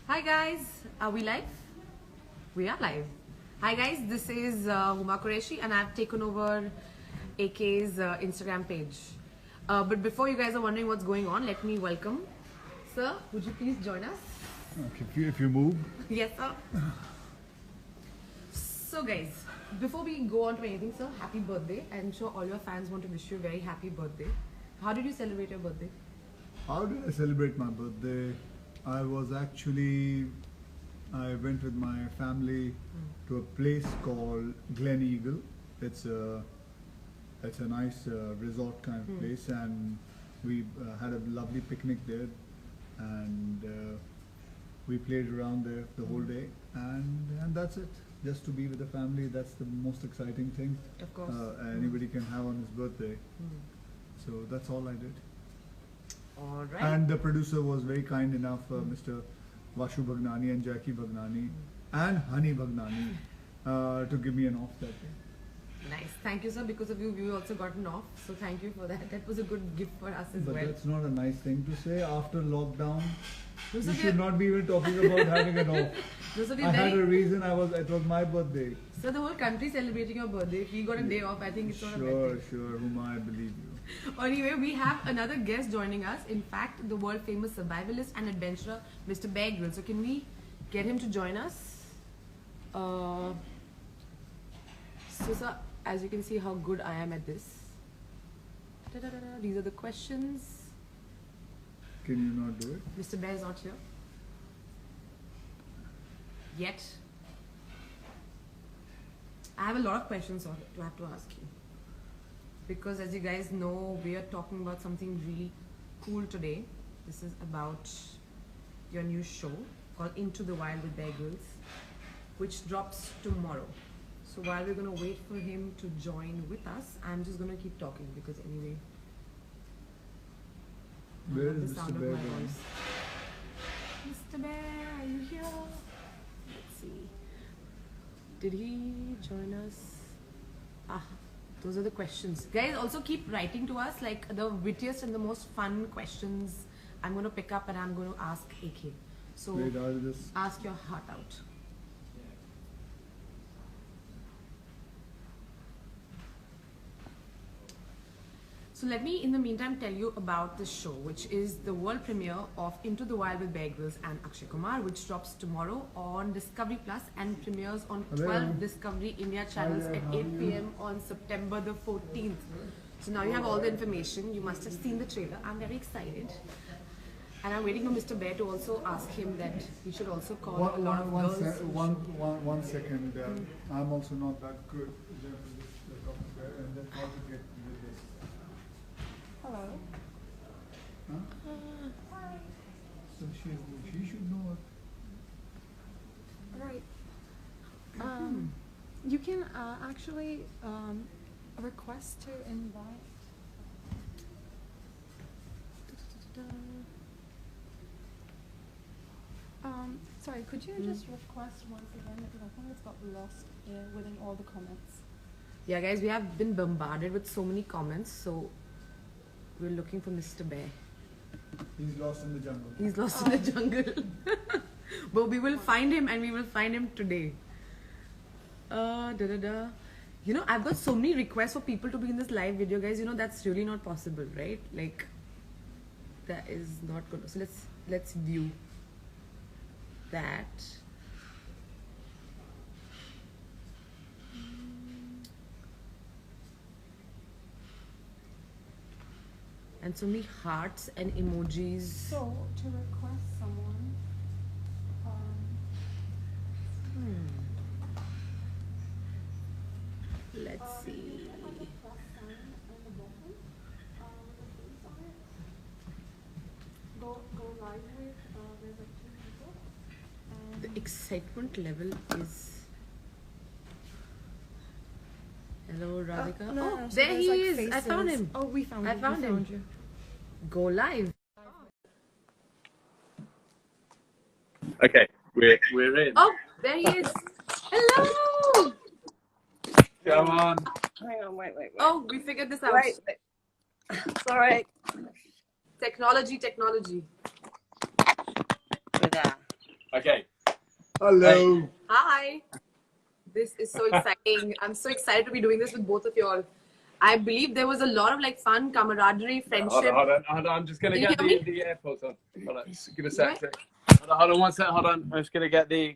Hi guys, are we live? We are live. Hi guys, this is Huma Qureshi and I've taken over AK's Instagram page. But before you guys are wondering what's going on, let me welcome. Sir, would you please join us? Okay, if you move. Yes, sir. So guys, before we go on to anything, sir, happy birthday. I'm sure all your fans want to wish you a very happy birthday. How did you celebrate your birthday? How did I celebrate my birthday? I went with my family to a place called Glen Eagle. It's a nice resort kind of place, and we had a lovely picnic there, and we played around there the whole day, and that's it. Just to be with the family, that's the most exciting thing. Of course. Anybody can have on his birthday. So that's all I did. All right. And the producer was very kind enough, Mr. Vashu Bhagnani and Jackie Bhagnani and Honey Bhagnani, to give me an off that day. Nice. Thank you, sir. Because of you, we also got an off. So thank you for that. That was a good gift for us as But well. that's not a nice thing to say after lockdown. No, sir, We should not be even talking about having an off. No, sir, I had a reason. It was my birthday. So the whole country celebrating your birthday. If we got a day off, I think it's not a bad thing. Sure, Huma, I believe you. Anyway, we have another guest joining us. In fact, the world famous survivalist and adventurer, Mr. Bear Grylls. So can we get him to join us? So sir, as you can see how good I am at this. These are the questions. Can you not do it? Mr. Bear is not here. Yet. I have a lot of questions to have to ask you. Because as you guys know, we are talking about something really cool today. This is about your new show called Into the Wild with Bear Grylls, which drops tomorrow. So while we're going to wait for him to join with us, I'm just going to keep talking because anyway, I Where love is the Mr. sound of Bear my going? voice. Mr. Bear, are you here? Let's see. Did he join us? Those are the questions. Guys, also keep writing to us like the wittiest and the most fun questions I'm going to pick up and I'm going to ask AK. So Wait, I'll just... ask your heart out. So let me in the meantime tell you about the show, which is the world premiere of Into the Wild with Bear Grylls and Akshay Kumar, which drops tomorrow on Discovery Plus and premieres on 12 Discovery India channels at 8 p.m. on September the 14th. So now you have all the information. You must have seen the trailer. I'm very excited. And I'm waiting for Mr. Bear to also ask him that he should also call a lot of girls. One second. I'm also not that good. And then how to get with this. Hello. Huh? Hi. So she should know. Right. You can actually request to invite. Sorry, could you just request once again because I think it's got lost within all the comments. Yeah, guys, we have been bombarded with so many comments, so we're looking for Mr. Bear. He's lost in the jungle. He's lost in the jungle. But we will find him and we will find him today. You know, I've got so many requests for people to be in this live video, guys. You know, that's really not possible, right? Like, that is not good. So let's view that. And so many hearts and emojis. So to request someone, Let's see. Go live with there's like 2 people. The excitement level is. Hello, Radhika. No, so there there's, he like, is. I found faces. him. Oh, we found I you. found We him. found you. Go live. Okay, we're in. Oh, there he is. Hello. Come on. Hang on, wait. Oh, we figured this out. Wait. Sorry. Technology. But, Okay. Hello. Hi. This is so exciting. I'm so excited to be doing this with both of you all. I believe there was a lot of like fun, camaraderie, friendship. Hold on. I'm just gonna Can you get hear the AirPods on. Hold on. Just give a sec. What? Hold on 1 sec. Hold on. I'm just gonna get the.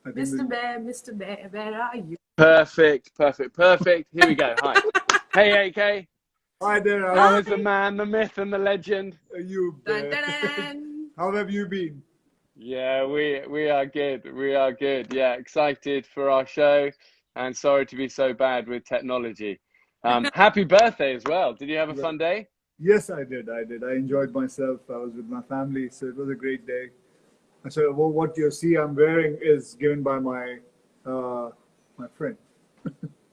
I think Mr. Bear, where are you? Perfect. Here we go. Hi. Hey, AK. Hi there. How is the man, the myth, and the legend? You Dun, there? dun, dun. How have you been? Yeah, we are good. We are good. Yeah, excited for our show, and sorry to be so bad with technology. Happy birthday as well. Did you have a fun day? Yes, I did. I enjoyed myself. I was with my family, so it was a great day. So what you see I'm wearing is given by my my friend.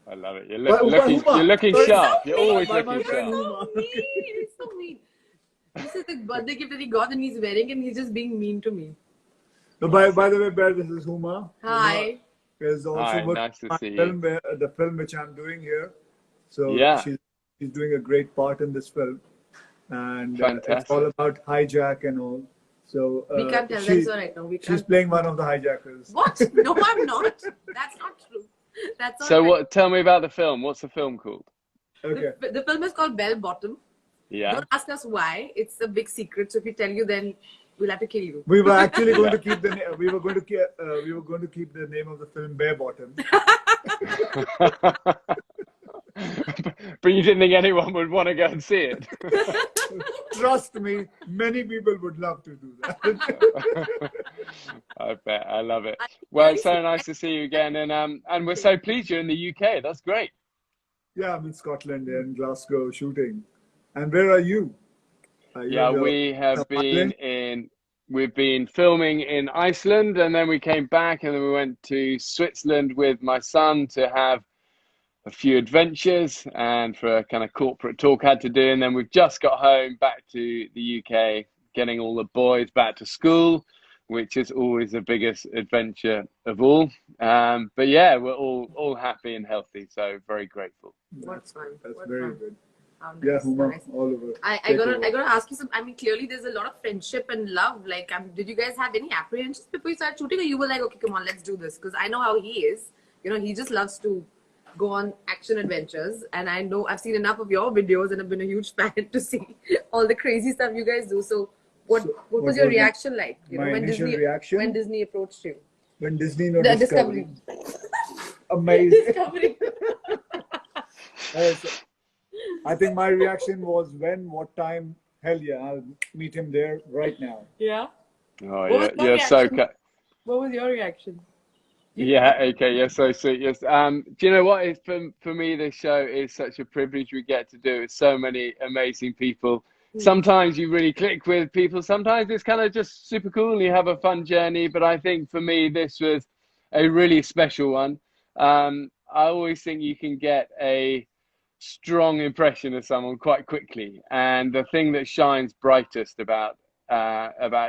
I love it. You're Huma. looking Sorry. sharp. So You're mean. always My looking friend sharp. Huma. So mean. It's so mean. This is the birthday gift that he got and he's wearing and he's just being mean to me. So by the way, Bear, this is Huma. Hi. Huma is also Hi, working nice to on see my you. film, the film which I'm doing here. So Yeah. she's doing a great part in this film, and it's Fantastic. all about hijack and all. So We can't tell them so right now. We she's can't. playing one of the hijackers. What? No, I'm not. That's not true. That's not So right. what? Tell me about the film. What's the film called? Okay. The film is called Bell Bottom. Yeah. Don't ask us why. It's a big secret. So if we tell you, then we'll have to kill you. We were actually going to keep we were going to keep the name of the film Bare Bottom. But you didn't think anyone would want to go and see it. Trust me, many people would love to do that. I bet. I love it. Well, it's so nice to see you again, and we're so pleased you're in the UK. That's great. Yeah, I'm in Scotland in Glasgow shooting. And where are you? Yeah, we have been we've been filming in Iceland, and then we came back, and then we went to Switzerland with my son to have a few adventures and for a kind of corporate talk I had to do. And then we've just got home back to the UK, getting all the boys back to school, which is always the biggest adventure of all. But yeah, we're all happy and healthy, so very grateful. What's fun? That's What's very fun? good. How nice, Yeah, Huma, nice. all over. I gotta ask you some. I mean, clearly there's a lot of friendship and love. Like, did you guys have any apprehensions before you started shooting, or you were like, okay, come on, let's do this? Because I know how he is. You know, he just loves to go on action adventures, and I know I've seen enough of your videos, and I've been a huge fan to see all the crazy stuff you guys do. So, what was your reaction like? You know, when Disney approached you? When Disney, no, The Discovery. Discovery. Amazing. Discovery. So, I think my reaction was what time? Hell yeah, I'll meet him there right now. Yeah. Oh, What was yeah, your you're so reaction? What was your reaction? yeah, okay, you're so sweet. Yes. Do you know what? It's for me, this show is such a privilege we get to do with so many amazing people. Sometimes you really click with people. Sometimes it's kind of just super cool and you have a fun journey. But I think for me, this was a really special one. I always think you can get a strong impression of someone quite quickly, and the thing that shines brightest about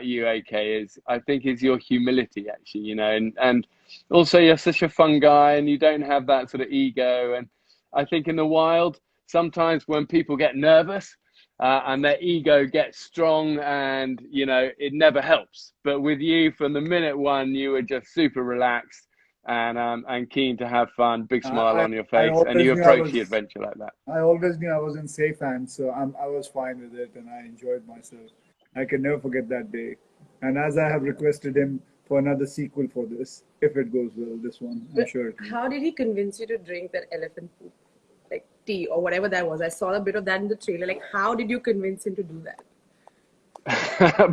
you, AK, is your humility, actually, you know, and also you're such a fun guy and you don't have that sort of ego. And I think in the wild, sometimes when people get nervous and their ego gets strong, and you know, it never helps. But with you, from the minute one, you were just super relaxed and keen to have fun, big smile on your face, and you approach the adventure like that. I always knew I was in safe hands, so I was fine with it, and I enjoyed myself. I can never forget that day. And as I have requested him for another sequel for this, if it goes well, this one, I'm sure. How did he convince you to drink that elephant poop, like tea or whatever that was? I saw a bit of that in the trailer. Like, how did you convince him to do that?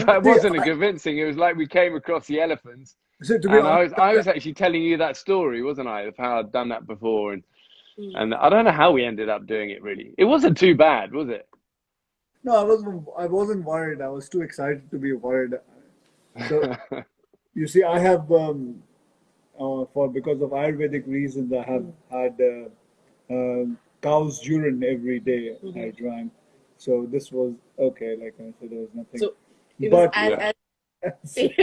But it wasn't convincing. It was like we came across the elephants. So to be honest, I was actually telling you that story, wasn't I, of how I'd done that before, and I don't know how we ended up doing it. Really, it wasn't too bad, was it? no, I wasn't worried. I was too excited to be worried. So you see, I have because of Ayurvedic reasons, I have had cow's urine every day. I drank, so this was okay. Like I said, there was nothing. So it but was as tasty.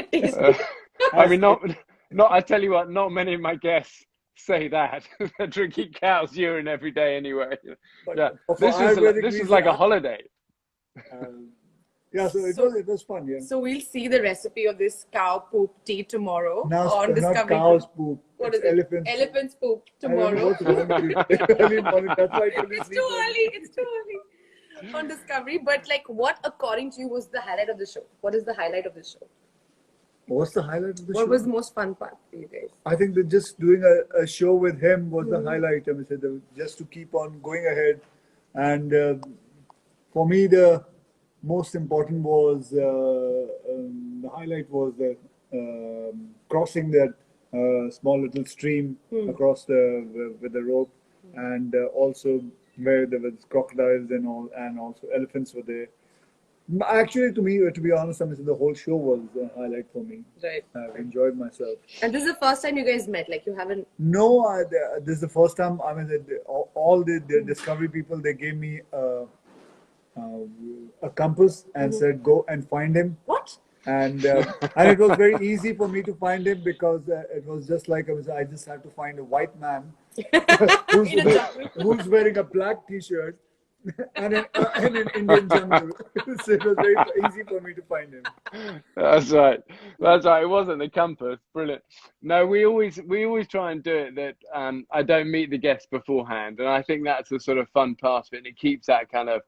I mean, not. I tell you what, not many of my guests say that. They're drinking cow's urine every day anyway. But Yeah, for this Ayurvedic is like a reason, holiday. yeah, so it was fun, yeah. So we'll see the recipe of this cow poop tea tomorrow on Not Discovery. cow's poop. What it's is it? elephant's poop. Elephant's poop I don't know tomorrow. what's wrong with you today. Early morning, that's why I told you It's sleep too early. early. It's too early on Discovery. But like, what according to you was the highlight of the show? What is the highlight of the show? What's the highlight of the show? What was the most fun part for you guys? I think that just doing a show with him was the highlight. I mean, just to keep on going ahead. And for me, the most important was the highlight was the crossing that small little stream across with the rope, and also where there was crocodiles and all, and also elephants were there. Actually, to be honest, I mean, the whole show was a highlight for me. Right. I've enjoyed myself. And this is the first time you guys met. Like, you haven't. No, this is the first time. I mean, all the Discovery people, they gave me a compass and said, "Go and find him." What? And it was very easy for me to find him because it was just like I just had to find a white man who's wearing a black T-shirt and an Indian jungle. So it was very easy for me to find him. That's right. That's right. It wasn't the compass. Brilliant. No, we always try and do it that I don't meet the guests beforehand, and I think that's the sort of fun part of it. And it keeps that kind of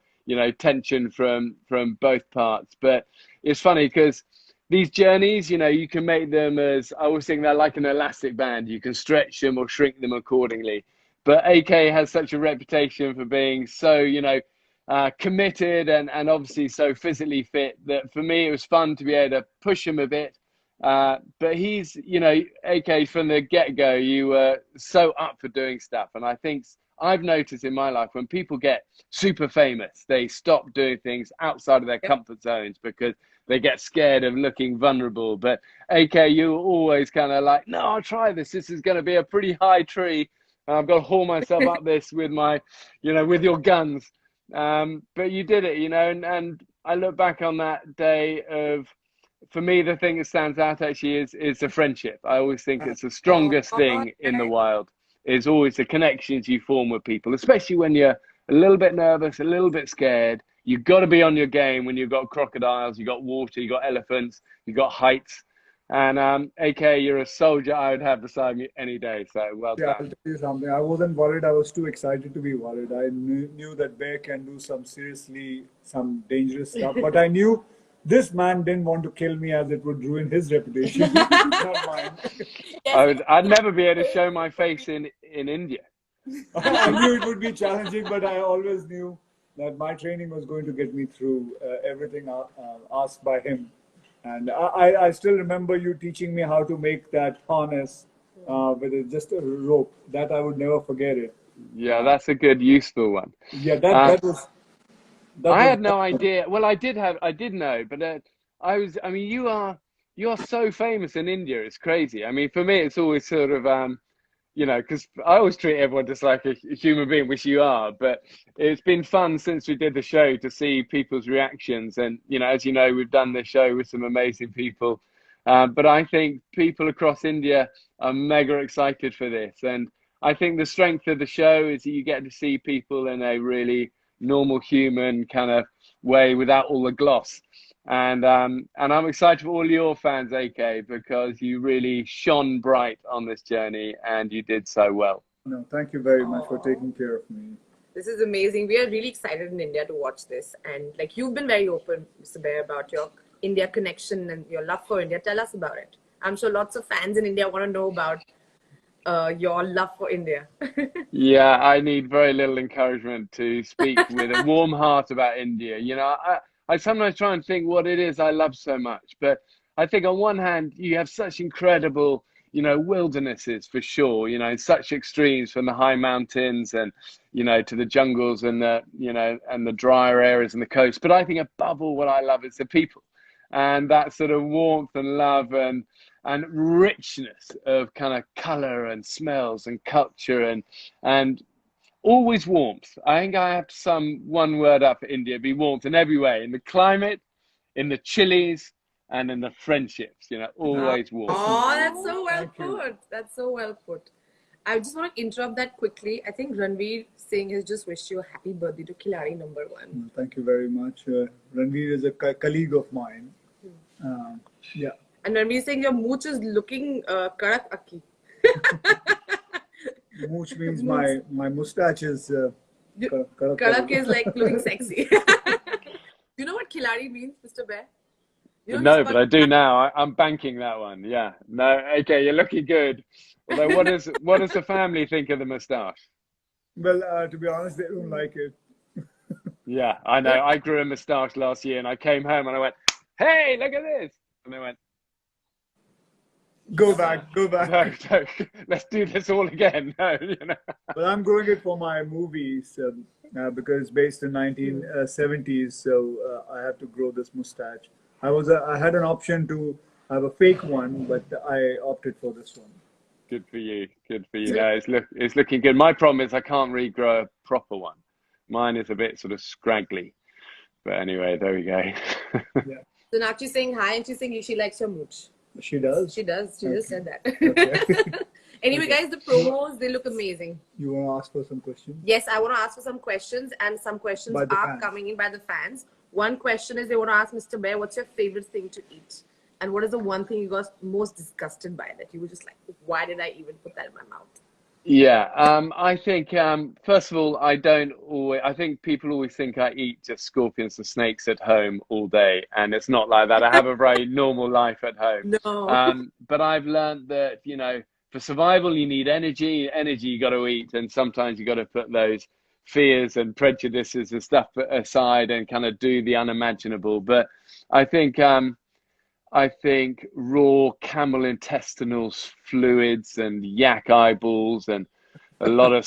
tension from both parts. But it's funny because these journeys, you can make them as, I always think they're like an elastic band. You can stretch them or shrink them accordingly. But AK has such a reputation for being so, committed and obviously so physically fit that for me, it was fun to be able to push him a bit. But he's, AK from the get-go, you were so up for doing stuff. And I think I've noticed in my life when people get super famous, they stop doing things outside of their comfort zones because they get scared of looking vulnerable. But AK, you were always kind of like, no, I'll try this. This is going to be a pretty high tree. I've got to haul myself up this with my, with your guns. But you did it, and I look back on that day of, for me, the thing that stands out actually is the friendship. I always think it's the strongest thing in the wild, is always the connections you form with people, especially when you're a little bit nervous, a little bit scared. You've got to be on your game when you've got crocodiles, you've got water, you've got elephants, you've got heights. And AK, you're a soldier I would have beside me any day. So well done. Yeah, I'll tell you something. I wasn't worried. I was too excited to be worried. I knew that Bear can do some dangerous stuff. But I knew this man didn't want to kill me as it would ruin his reputation, not mine. I'd never be able to show my face in India. I knew it would be challenging, but I always knew that my training was going to get me through everything asked by him. And I still remember you teaching me how to make that harness with just a rope. That I would never forget it. Yeah, that's a good, useful one. Yeah, that was. I had no idea. Well, I did know, but you are so famous in India. It's crazy. I mean, for me, it's always sort of, because I always treat everyone just like a human being, which you are. But it's been fun since we did the show to see people's reactions. And, as you know, we've done this show with some amazing people. But I think people across India are mega excited for this. And I think the strength of the show is that you get to see people in a really normal human kind of way without all the gloss. And I'm excited for all your fans, AK, because you really shone bright on this journey and you did so well. No, thank you very much for taking care of me. This is amazing. We are really excited in India to watch this. And like, you've been very open, Mr. Bear, about your India connection and your love for India. Tell us about it. I'm sure lots of fans in India want to know about your love for India. Yeah, I need very little encouragement to speak with a warm heart about India. I sometimes try and think what it is I love so much. But I think on one hand, you have such incredible, wildernesses for sure, such extremes from the high mountains and, to the jungles and and the drier areas and the coast. But I think above all, what I love is the people and that sort of warmth and love and richness of kind of color and smells and culture and always warmth. I think I have to sum one word up for India, be warmth in every way, in the climate, in the chilies, and in the friendships, always warmth. Oh, that's so well put. That's so well put. I just want to interrupt that quickly. I think Ranveer Singh has just wished you a happy birthday to Khiladi number one. Thank you very much. Ranveer is a colleague of mine. Yeah. And Ranveer Singh, your mooch is looking karak akki. Mooch means my mustache is Karak is like looking sexy. Do you know what Khiladi means, Mr. Bear? You know No, he's but called- I do now. I'm banking that one. Yeah. No. Okay, you're looking good. Although, what does the family think of the moustache? Well, to be honest, they don't like it. Yeah, I know. I grew a moustache last year, and I came home and I went, "Hey, look at this!" And they went, Go back. "No, no, let's do this all again." No, you know. But I'm growing it for my movies because it's based in 1970s, so I have to grow this mustache. I had an option to have a fake one, but I opted for this one. Good for you. Good for you. No, it's looking good. My problem is I can't regrow a proper one. Mine is a bit sort of scraggly. But anyway, there we go. So Nakshi saying hi and she's saying she likes your mooch. She does? She does. She just said that. Okay. Anyway, guys, the promos, they look amazing. You want to ask for some questions? Yes, I want to ask for some questions, and some questions By the are fans. coming in by the fans. One question is they want to ask Mr. Bear, what's your favorite thing to eat? And what is the one thing you got most disgusted by that you were just like, why did I even put that in my mouth? Yeah, I think first of all, I think people always think I eat just scorpions and snakes at home all day, and it's not like that. I have a very normal life at home. No. But I've learned that, you know, for survival you need energy. Energy you got to eat, and sometimes you got to put those fears and prejudices and stuff aside and kind of do the unimaginable. But I think raw camel intestinal fluids and yak eyeballs and a lot of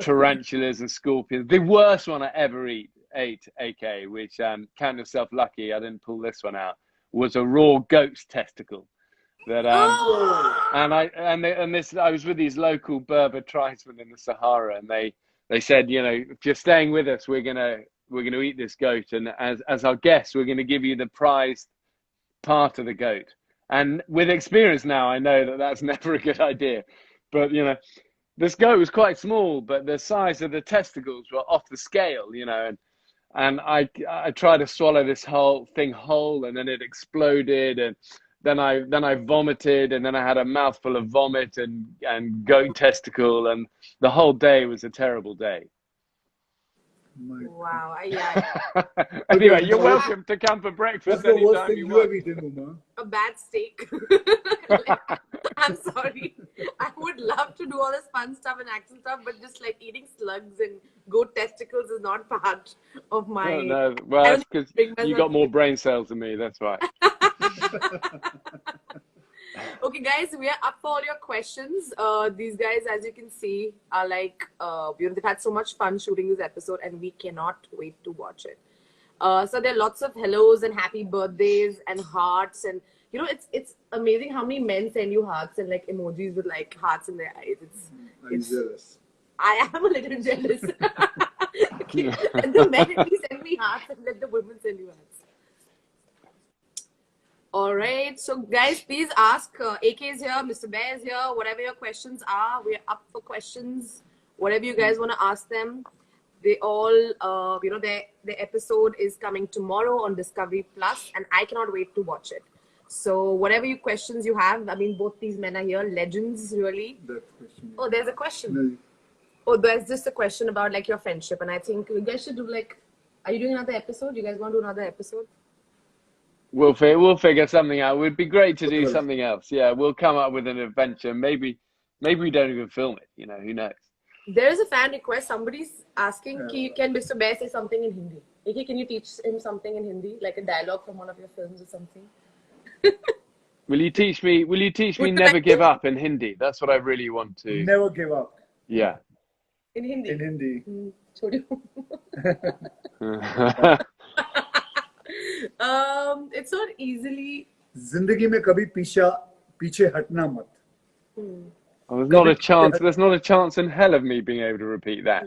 tarantulas and scorpions. The worst one I ever ate, AK, which count yourself lucky I didn't pull this one out, was a raw goat's testicle. That I was with these local Berber tribesmen in the Sahara, and they said, you know, if you're staying with us, we're gonna eat this goat, and as our guests, we're gonna give you the prized part of the goat. And with experience now, I know that that's never a good idea. But you know, this goat was quite small, but the size of the testicles were off the scale, you know. And I tried to swallow this whole thing whole, and then it exploded, and then I vomited, and then I had a mouthful of vomit and goat testicle, and the whole day was a terrible day. Wow. Yeah. Anyway, you're welcome to come for breakfast What's the worst anytime thing you you want. have eaten, Uma? A bad steak. I'm sorry. I would love to do all this fun stuff and action stuff, but just like eating slugs and goat testicles is not part of my. No, well, that's because you got more brain cells than me. That's right. Okay, guys, we are up for all your questions. These guys, as you can see, are like, they've had so much fun shooting this episode, and we cannot wait to watch it. So there are lots of hellos and happy birthdays and hearts, and you know, it's amazing how many men send you hearts and like emojis with like hearts in their eyes. I'm jealous. I am a little jealous. Okay. Let the men at least send me hearts and let the women send you hearts. All right. So, guys, please ask. AK is here. Mr. Bear is here. Whatever your questions are, we're up for questions. Whatever you guys want to ask them. They all, their episode is coming tomorrow on Discovery Plus, and I cannot wait to watch it. So, whatever you questions you have, I mean, both these men are here, legends, really. That question. Oh, there's a question. No. Oh, there's just a question about like your friendship, and I think you guys should do like. Are you doing another episode? You guys want to do another episode? We'll figure something out. It would be great to do something else. Yeah, we'll come up with an adventure. Maybe we don't even film it. You know, who knows? There is a fan request. Somebody's asking, can Mr. Bear say something in Hindi? AK, can you teach him something in Hindi, like a dialogue from one of your films or something? Will you teach me? Never give up in Hindi? That's what I really want to. Never give up. Yeah. In Hindi. In Hindi. Chhodiyo. It's not easily. जिंदगी में कभी पीछे हटना मत. There's not a chance in hell of me being able to repeat that.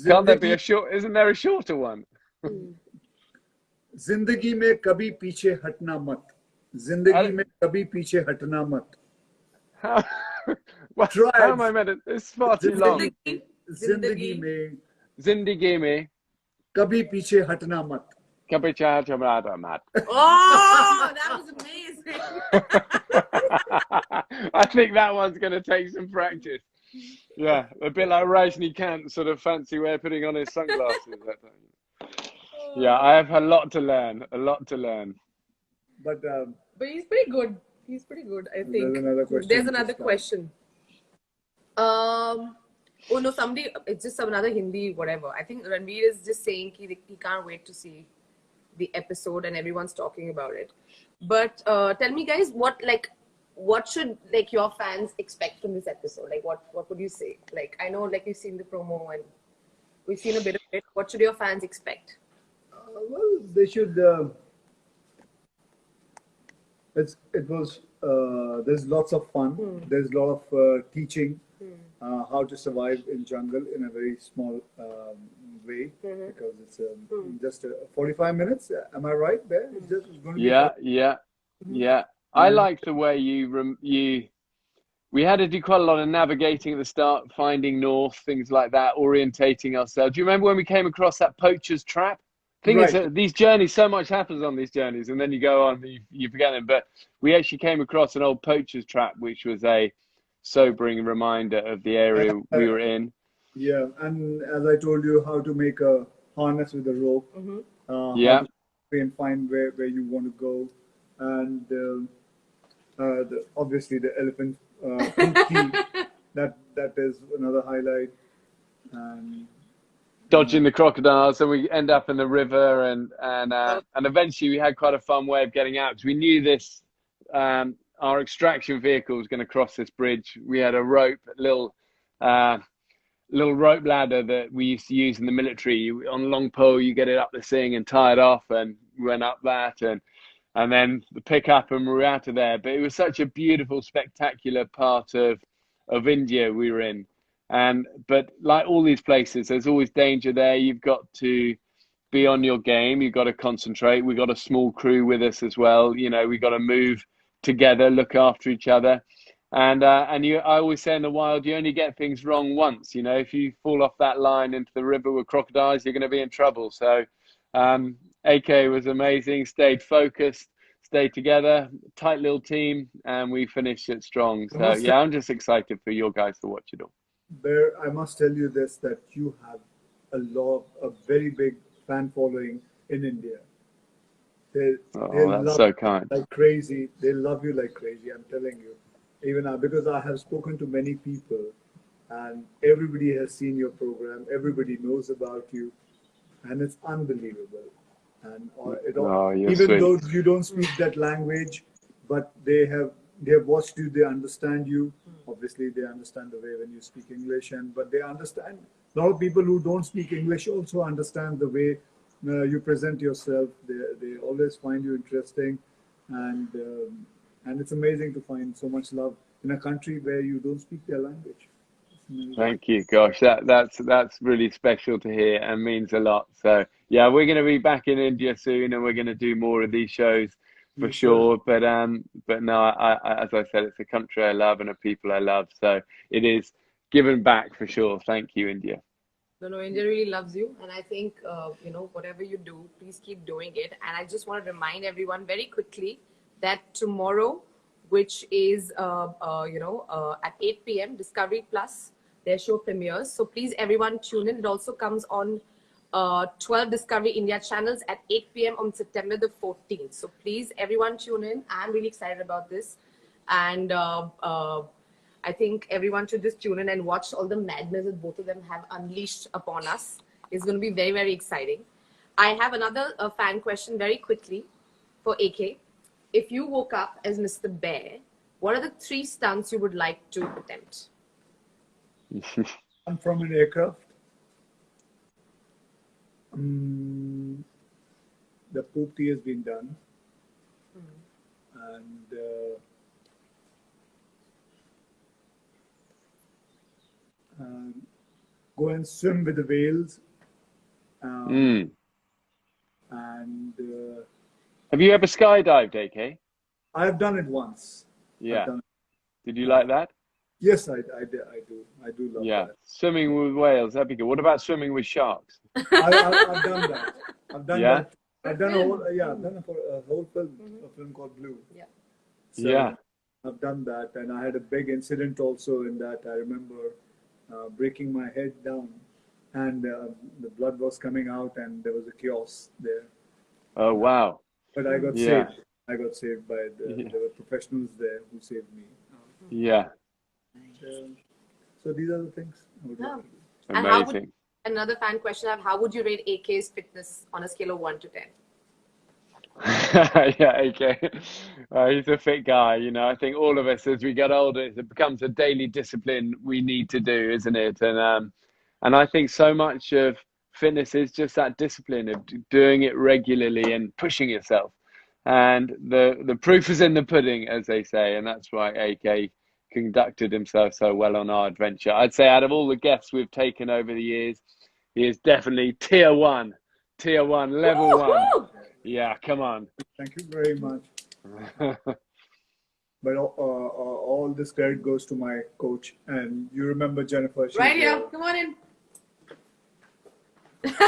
Can't there be a short? Isn't there a shorter one? जिंदगी में कभी पीछे हटना मत. जिंदगी में कभी पीछे हटना मत. What? Try How it. am I meant to? It's far too long. Zindagi. जिंदगी में Zindagi mein कभी पीछे हटना मत. kabhi chahar chamrada mat. Oh, that was amazing. I think that one's going to take some practice. Yeah, a bit like Rajnikant, sort of fancy way of putting on his sunglasses. Yeah, I have a lot to learn. A lot to learn. But But he's pretty good. He's pretty good, I think. there's another question. There's another question. Oh no, somebody, it's just another Hindi, whatever. I think Ranveer is just saying he can't wait to see the episode and everyone's talking about it. But tell me guys, what should like your fans expect from this episode? Like what would you say? Like I know like you've seen the promo and we've seen a bit of it. What should your fans expect? Well, they should. It was. There's lots of fun. There's a lot of teaching how to survive in jungle in a very small way because it's just 45 minutes. Am I right there? It's just going to be yeah. I like the way we had to do quite a lot of navigating at the start, finding north, things like that, orientating ourselves. Do you remember when we came across that poacher's trap? Thing is that these journeys, so much happens on these journeys, and then you go on, you forget them. But we actually came across an old poacher's trap, which was a sobering reminder of the area we were in. Yeah, and as I told you, how to make a harness with a rope. Yeah. And find where you want to go, and obviously the elephant key. that is another highlight. And dodging the crocodiles, and we end up in the river, and eventually we had quite a fun way of getting out because we knew this. Our extraction vehicle was going to cross this bridge. We had a rope, little rope ladder that we used to use in the military. On a long pole, you get it up the thing and tie it off, and we went up that, and then the pickup, and we were out of there. But it was such a beautiful, spectacular part of India we were in. But like all these places, there's always danger there. You've got to be on your game. You've got to concentrate. We've got a small crew with us as well. You know, we've got to move together, look after each other. I always say in the wild, you only get things wrong once. You know, if you fall off that line into the river with crocodiles, you're going to be in trouble. So AK was amazing, stayed focused, stayed together, tight little team, and we finished it strong. So yeah, I'm just excited for your guys to watch it all. I must tell you this, that you have a very big fan following in India. They that's so kind. Like crazy. They love you like crazy, I'm telling you. Even because I have spoken to many people and everybody has seen your program, everybody knows about you, and it's unbelievable. And even though you don't speak that language, but they have watched you, they understand you. Obviously, they understand the way when you speak English, but they understand. A lot of people who don't speak English also understand the way you present yourself. They always find you interesting, and it's amazing to find so much love in a country where you don't speak their language. Thank you. Gosh, that's really special to hear and means a lot. So yeah, we're going to be back in India soon, and we're going to do more of these shows for sure. But no, I as I said, it's a country I love and a people I love. So it is given back for sure. Thank you, India. No, India really loves you, and I think whatever you do, please keep doing it. And I just want to remind everyone very quickly that tomorrow, which is at 8 p.m. Discovery Plus, their show premieres. So please, everyone, tune in. It also comes on 12 Discovery India channels at 8 p.m. on September the 14th. So please, everyone, tune in. I'm really excited about this, and I think everyone should just tune in and watch all the madness that both of them have unleashed upon us. It's going to be very, very exciting. I have another fan question very quickly for AK. If you woke up as Mr. Bear, what are the 3 stunts you would like to attempt? I'm from an aircraft. The poop tea has been done. And go and swim with the whales. And have you ever skydived, AK? I've done it once. Yeah. Did you like that? Yes, I do love Yeah, that. swimming with whales, that'd be good. What about swimming with sharks? I've done that. I've done Yeah? that. I've done a whole I've done a whole film, a film called Blue. Yeah. So Yeah. I've done that, and I had a big incident also in that. I remember breaking my head down, and the blood was coming out, and there was a chaos there. Oh, wow. But I got Yeah. saved. I got saved by Yeah. there were professionals there who saved me. Yeah. So these are the things I would love to do. And how would, Amazing. another fan question I have, how would you rate AK's fitness on a scale of 1 to 10? Yeah, okay. He's a fit guy, you know. I think all of us, as we get older, it becomes a daily discipline we need to do, isn't it? And I think so much of fitness is just that discipline of doing it regularly and pushing yourself. And the proof is in the pudding, as they say, and that's why AK conducted himself so well on our adventure. I'd say out of all the guests we've taken over the years, he is definitely tier one, level one. Yeah, come on. Thank you very much. But all this credit goes to my coach. And you remember Jennifer? She's Right here. Come on in.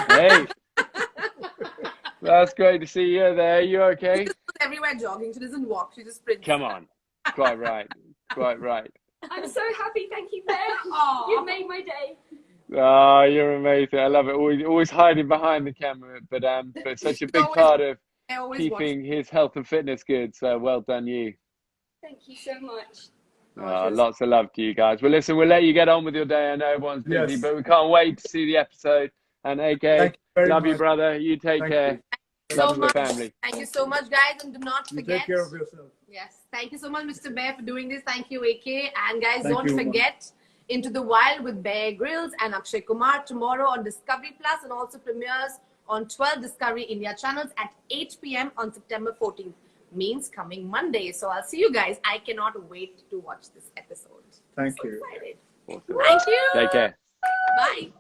Hey, that's great to see you there. You okay? She just goes everywhere jogging. She doesn't walk. She just sprints. Come on. Quite right. Quite right. I'm so happy. Thank you, Bear. Aw. You've made my day. Oh, you're amazing. I love it. Always hiding behind the camera, but such a big part of I always keeping his health and fitness good. So well done, you. Thank you so much. Lots of love to you guys. Well, listen, we'll let you get on with your day. I know everyone's busy, Yes. but we can't wait to see the episode. And AK, Thank you very love you, much. brother. You take Thank care. you. so Love the much. family. Thank you so much, guys. And do not You forget. take care of yourself. Yes. Thank you so much, Mr. Bear, for doing this. Thank you, AK. And guys, Thank don't you, forget Into the Wild with Bear Grylls and Akshay Kumar tomorrow on Discovery Plus, and also premieres on 12 Discovery India channels at 8 p.m. on September 14th. Means coming Monday. So I'll see you guys. I cannot wait to watch this episode. Thank So you. excited. Awesome. Thank you. Take care. Bye.